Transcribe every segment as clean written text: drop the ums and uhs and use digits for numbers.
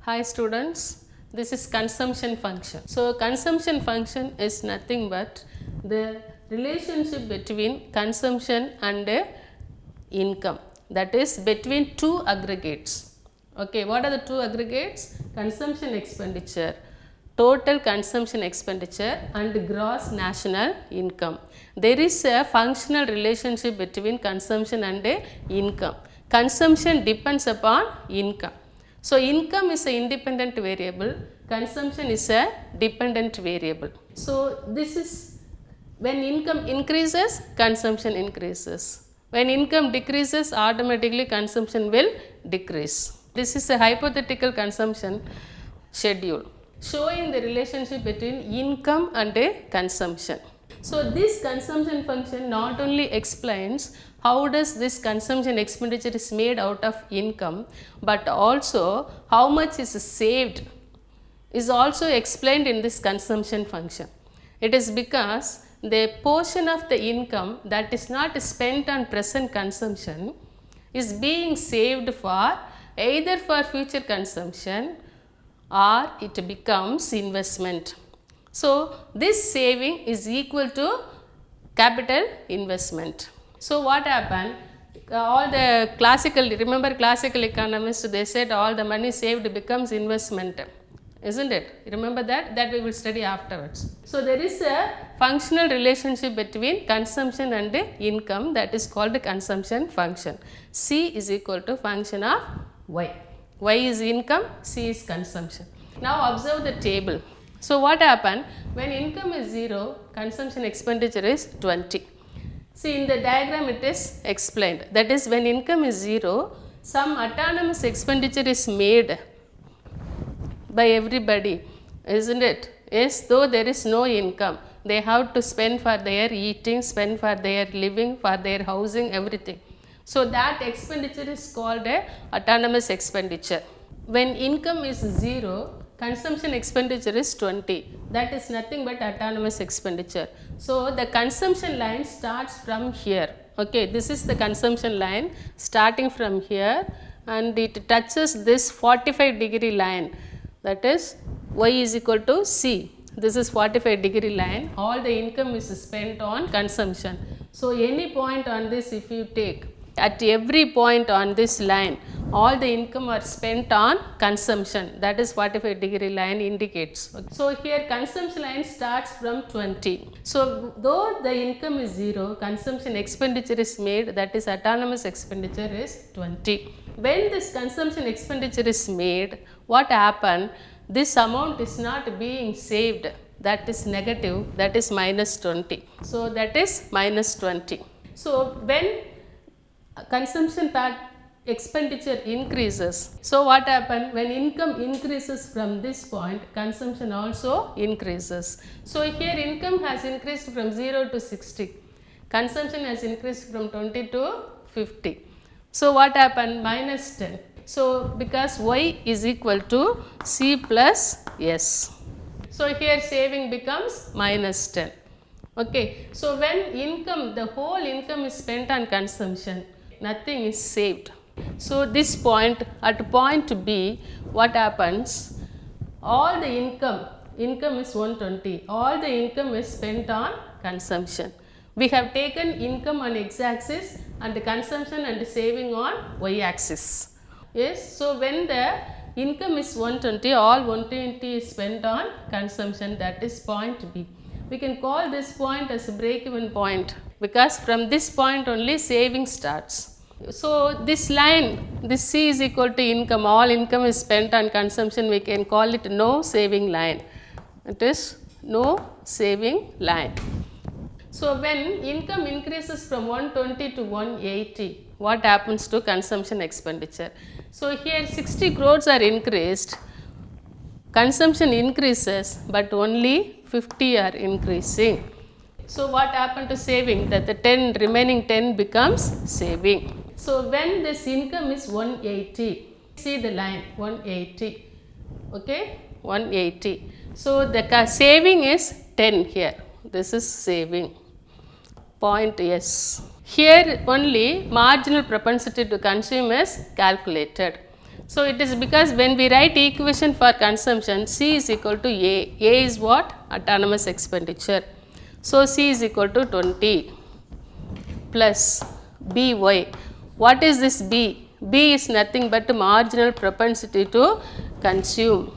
Hi students, this is consumption function. So consumption function is nothing but the relationship between consumption and income, that is between two aggregates. Okay, what are the two aggregates? Consumption expenditure, total consumption expenditure and gross national income. There is a functional relationship between consumption and income. Consumption depends upon income. So income is an independent variable, consumption is a dependent variable. So this is when income increases, consumption increases. When income decreases, automatically consumption will decrease. This is a hypothetical consumption schedule showing the relationship between income and consumption. So this consumption function not only explains how does this consumption expenditure is made out of income, but also how much is saved is also explained in this consumption function. It is because the portion of the income that is not spent on present consumption is being saved for either for future consumption or it becomes investment. So this saving is equal to capital investment. So what happened? All the classical, remember classical economists, they said all the money saved becomes investment, isn't it? Remember that? That we will study afterwards. So there is a functional relationship between consumption and income, that is called the consumption function. C is equal to function of Y. Y is income, C is consumption. Now observe the table. So what happened? When income is 0, consumption expenditure is 20. See, in the diagram it is explained. That is, when income is 0, some autonomous expenditure is made by everybody, isn't it? Yes, though there is no income, they have to spend for their eating, spend for their living, for their housing, everything. So that expenditure is called a autonomous expenditure. When income is 0, consumption expenditure is 20. That is nothing but autonomous expenditure. So the consumption line starts from here. Okay, this is the consumption line starting from here and it touches this 45-degree line. That is Y is equal to C. This is 45-degree line. All the income is spent on consumption. So any point on this if you take, at every point on this line, all the income are spent on consumption. That is 45-degree line indicates. So here consumption line starts from 20. So though the income is 0, consumption expenditure is made, that is autonomous expenditure is 20. When this consumption expenditure is made, what happened? This amount is not being saved. That is negative, that is minus 20. So that is minus 20. So when consumption expenditure increases. So what happened? When income increases from this point, consumption also increases. So here income has increased from 0 to 60. Consumption has increased from 20 to 50. So what happened? Minus 10. So because Y is equal to C plus S. So here saving becomes minus 10. Okay. So when income, the whole income is spent on consumption, nothing is saved. So this point, at point B, what happens? All the income is 120, all the income is spent on consumption. We have taken income on x-axis and consumption and saving on y-axis. Yes, so when the income is 120, all 120 is spent on consumption, that is point B. We can call this point as a break-even point because from this point only saving starts. So this line, this C is equal to income, all income is spent on consumption, we can call it no saving line. It is no saving line. So when income increases from 120 to 180, what happens to consumption expenditure? So here 60 crores are increased, consumption increases but only 50 are increasing. So what happened to saving? That the remaining 10 becomes saving. So when this income is 180, see the line 180, okay, 180. So the saving is 10 here, this is saving, point S. Here only marginal propensity to consume is calculated. So it is because when we write equation for consumption, C is equal to A. A is what? Autonomous expenditure. So C is equal to 20 plus BY. What is this B? B is nothing but marginal propensity to consume.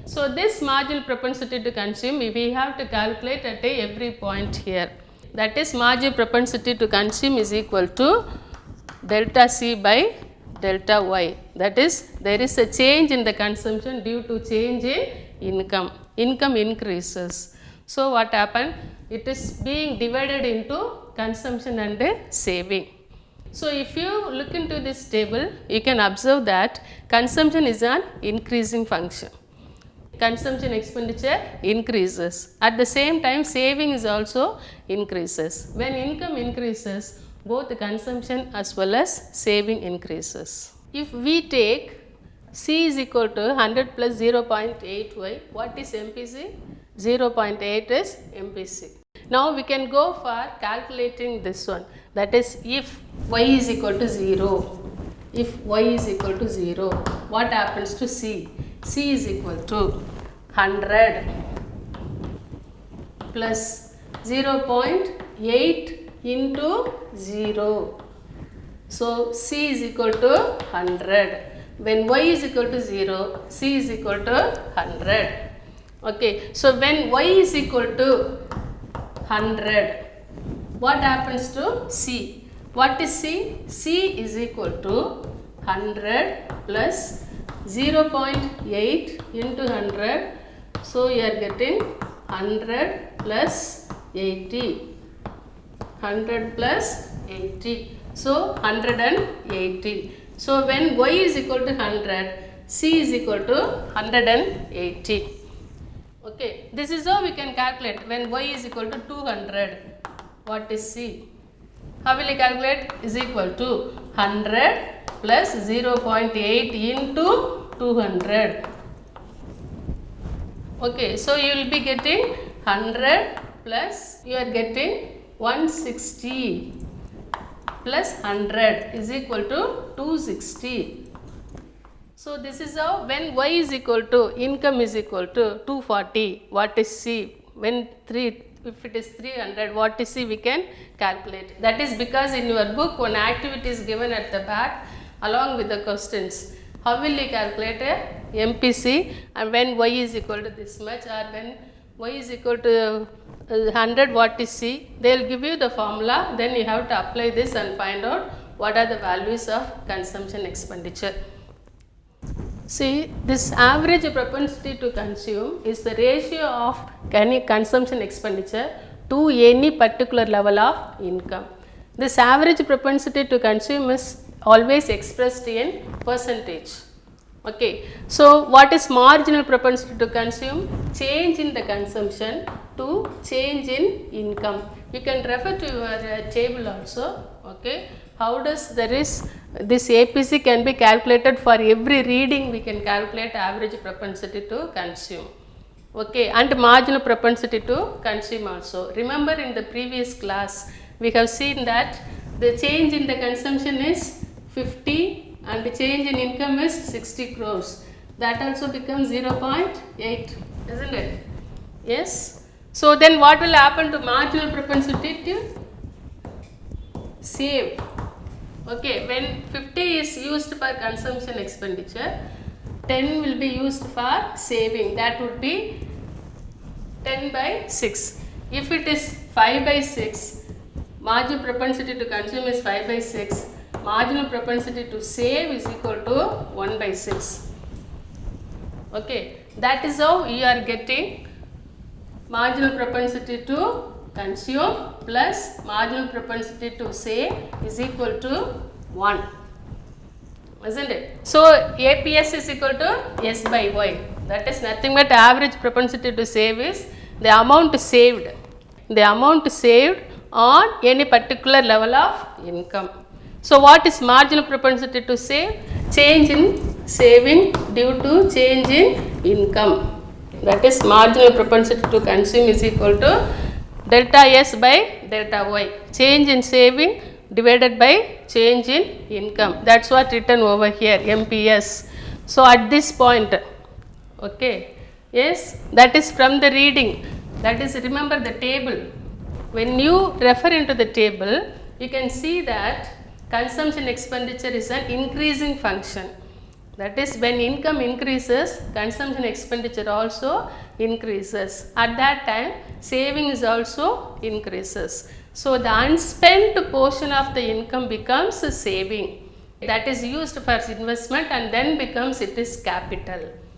So this marginal propensity to consume, we have to calculate at every point here. That is, marginal propensity to consume is equal to delta C by delta Y. That is, there is a change in the consumption due to change in income. Income increases. So what happened? It is being divided into consumption and saving. So if you look into this table, you can observe that consumption is an increasing function. Consumption expenditure increases. At the same time, saving is also increases. When income increases, both the consumption as well as saving increases. If we take C is equal to 100 plus 0.8y, what is MPC? 0.8 is MPC. Now we can go for calculating this one. That is, if y is equal to 0, if y is equal to 0, what happens to C? C is equal to 100 plus 0.8 into 0. So C is equal to 100. When y is equal to 0, C is equal to 100. Okay, so when y is equal to 100, what happens to C? What is C? C is equal to 100 plus 0.8 into 100. So you are getting 100 plus 80. 100 plus 80. So 180. So when y is equal to 100, C is equal to 180. Okay, this is how we can calculate. When y is equal to 200, what is C? How will you calculate? Is equal to 100 plus 0.8 into 200. Okay, so you will be getting 100 plus, you are getting 160 plus 100 is equal to 260. So this is how, when y is equal to, income is equal to 240, what is C? When if it is 300, what is C we can calculate. That is because in your book one activity is given at the back along with the questions. How will you calculate a MPC, and when y is equal to this much, or when y is equal to 100, what is C? They will give you the formula, then you have to apply this and find out what are the values of consumption expenditure. See, this average propensity to consume is the ratio of any consumption expenditure to any particular level of income. This average propensity to consume is always expressed in percentage. Okay, so what is marginal propensity to consume? Change in the consumption to change in income. You can refer to your table also. Okay, how does this APC can be calculated for every reading? We can calculate average propensity to consume. Okay, and marginal propensity to consume also. Remember, in the previous class we have seen that the change in the consumption is 50 and the change in income is 60 crores. That also becomes 0.8, isn't it? Yes. So then what will happen to marginal propensity to save? Okay, when 50 is used for consumption expenditure, 10 will be used for saving. That would be 10 by 6. If it is 5 by 6, marginal propensity to consume is 5 by 6. Marginal propensity to save is equal to 1 by 6. Okay, that is how you are getting marginal propensity to consume plus marginal propensity to save is equal to 1, isn't it? So APS is equal to S by Y. That is nothing but average propensity to save is the amount saved. The amount saved on any particular level of income. So what is marginal propensity to save? Change in saving due to change in income. That is marginal propensity to consume is equal to delta S by delta Y. Change in saving divided by change in income. That's what written over here, MPS. So at this point, okay, yes, that is from the reading. That is, remember the table. When you refer into the table, you can see that consumption expenditure is an increasing function. That is, when income increases, consumption expenditure also increases. At that time, savings also increases. So the unspent portion of the income becomes a saving. That is used for investment and then becomes it is capital.